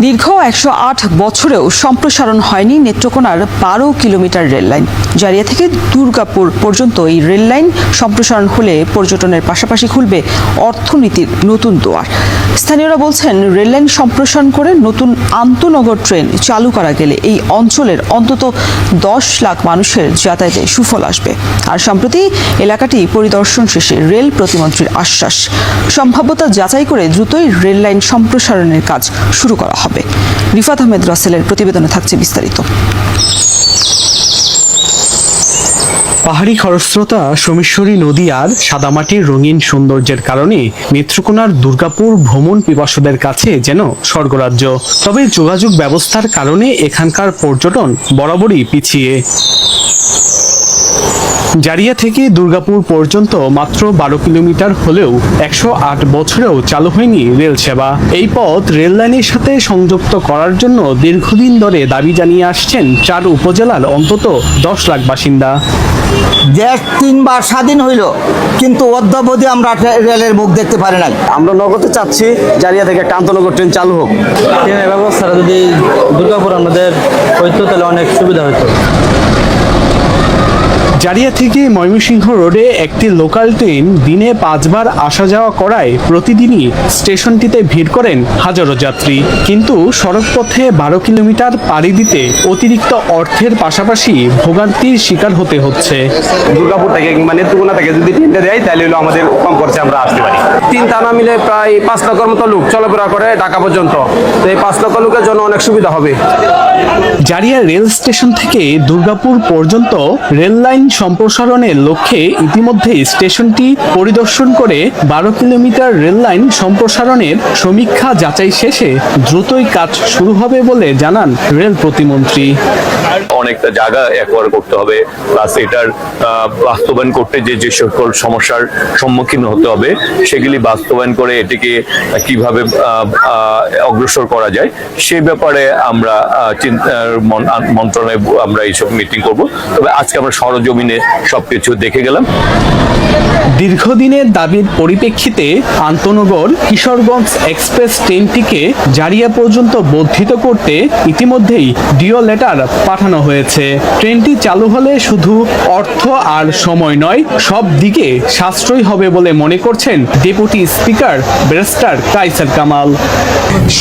দীর্ঘ ১০৮ বছরেও সম্প্রসারণ হয়নি নেত্রকোনার ১২ কিলোমিটার রেললাইন। জারিয়া থেকে দুর্গাপুর পর্যন্ত এই রেললাইন সম্প্রসারণ হলে পর্যটনের পাশাপাশি খুলবে অর্থনীতির নতুন দুয়ার। স্থানীয়রা বলছেন, রেললাইন সম্প্রসারণ করে নতুন আন্তনগর ট্রেন চালু করা গেলে এই অঞ্চলের অন্তত ১০ লাখ মানুষের যাতায়াতে সুফল আসবে। আর সম্প্রতি এলাকাটি পরিদর্শন শেষে রেল প্রতিমন্ত্রীর আশ্বাস, সম্ভাব্যতা যাচাই করে দ্রুতই রেললাইন সম্প্রসারণের কাজ শুরু করা হবে। রিফাত আহমেদ রাসেলের প্রতিবেদনে থাকছে বিস্তারিত। পাহাড়ি খরস্রোতা সোমেশ্বরী নদী আর সাদামাটির রঙিন সৌন্দর্যের কারণে নেত্রকোনার দুর্গাপুর ভ্রমণ পিপাসুদের কাছে যেন স্বর্গরাজ্য। তবে যোগাযোগ ব্যবস্থার কারণে এখানকার পর্যটন বরাবরই পিছিয়ে। জারিয়া থেকে দুর্গাপুর পর্যন্ত মাত্র ১২ কিলোমিটার হলেও ১০৮ বছরেও চালু হয়নি রেল সেবা। এই পথ রেল লাইনের সাথে সংযুক্ত করার জন্য দীর্ঘদিন ধরে দাবি জানিয়ে আসছেন ৪ উপজেলার অন্তত ১০ লাখ বাসিন্দা। দেশ ৩ বার স্বাধীন হইল, কিন্তু অদ্যাবধি আমরা রেলের মুখ দেখতে পারি নাই। আমরা নগদে চাচ্ছি জারিয়া থেকে একটা আন্তনগর ট্রেন চালু হোক। ট্রেনের ব্যবস্থাটা যদি দুর্গাপুর আমাদের হইতো তাহলে অনেক সুবিধা হতো। জারিয়া থেকে ময়মনসিংহ রোডে একটি লোকাল ট্রেন দিনে ৫ বার আসা যাওয়া করায় প্রতিদিনই স্টেশনটিতে ভিড় করেন হাজারো যাত্রী। কিন্তু সড়কপথে ১২ কিলোমিটার পাড়ি দিতে অতিরিক্ত অর্থের পাশাপাশি ভোগান্তির শিকার হতে হচ্ছে। দুর্গাপুর থেকে কিংবা নেত্রকোনা থেকে যদি ট্রেনটা দেয় তাহলে হলো আমাদের কম খরচে আমরা আসতে পারি। ৩ থানা মিলে প্রায় ৫ লক্ষের মতো লোক চলাফেরা করে ঢাকা পর্যন্ত। তো এই ৫ লক্ষ লোকের জন্য অনেক সুবিধা হবে। জারিয়া রেল স্টেশন থেকে দুর্গাপুর পর্যন্ত রেল লাইন সম্প্রসারণের লক্ষ্যে ইতিমধ্যে স্টেশনটি পরিদর্শন করে ১২ কিলোমিটার রেল লাইন সম্প্রসারণের সমীক্ষা যাচাই শেষে দ্রুতই কাজ শুরু হবে বলে জানান রেল প্রতিমন্ত্রী। অনেকটা জায়গা একবার করতে হবে, প্লাস এটার বাস্তবায়ন করতে যে সকল সমস্যার সম্মুখীন হতে হবে সেগুলি বাস্তবায়ন করে এটিকে কিভাবে অগ্রসর করা যায় সেই ব্যাপারে আমরা মন্ত্রণালয়ে আমরা এইসব মিটিং করব। তবে আজকে আমরা সরজমিনে সবকিছু দেখে গেলাম। দীর্ঘদিনের দাবির পরিপ্রেক্ষিতে আন্তনগর কিশোরগঞ্জ এক্সপ্রেস ট্রেনটিকে জারিয়া পর্যন্ত বর্ধিত করতে ইতিমধ্যেই ডিও লেটার পাঠানো হয়েছে। ট্রেনটি চালু হলে শুধু অর্থ আর সময় নয়, সব দিকে সাশ্রয়ী হবে বলে মনে করছেন deputy speaker barrister Kaiser Kamal.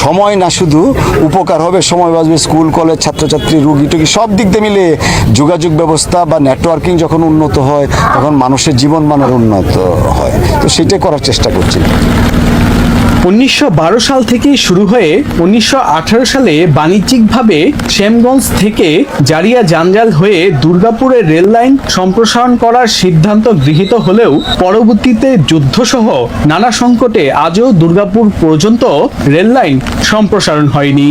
সময় না শুধু উপকার হবে, সময় বাঁচবে, স্কুল কলেজ ছাত্রছাত্রী রুগী টুগী সব দিক দিয়ে মিলে যোগাযোগ ব্যবস্থা বা নেটওয়ার্কিং যখন উন্নত হয় তখন মানুষের জীবন মানের উন্নত হয়। তো সেটাই করার চেষ্টা করছি। ১৯১২ সাল থেকে শুরু হয়ে ১৯১৮ সালে বাণিজ্যিকভাবে শ্যামগঞ্জ থেকে জারিয়া জাঞ্জাল হয়ে দুর্গাপুরের রেল লাইন সম্প্রসারণ করার সিদ্ধান্ত গৃহীত হলেও পরবর্তীতে যুদ্ধসহ নানা সংকটে আজও দুর্গাপুর পর্যন্ত রেল লাইন সম্প্রসারণ হয়নি।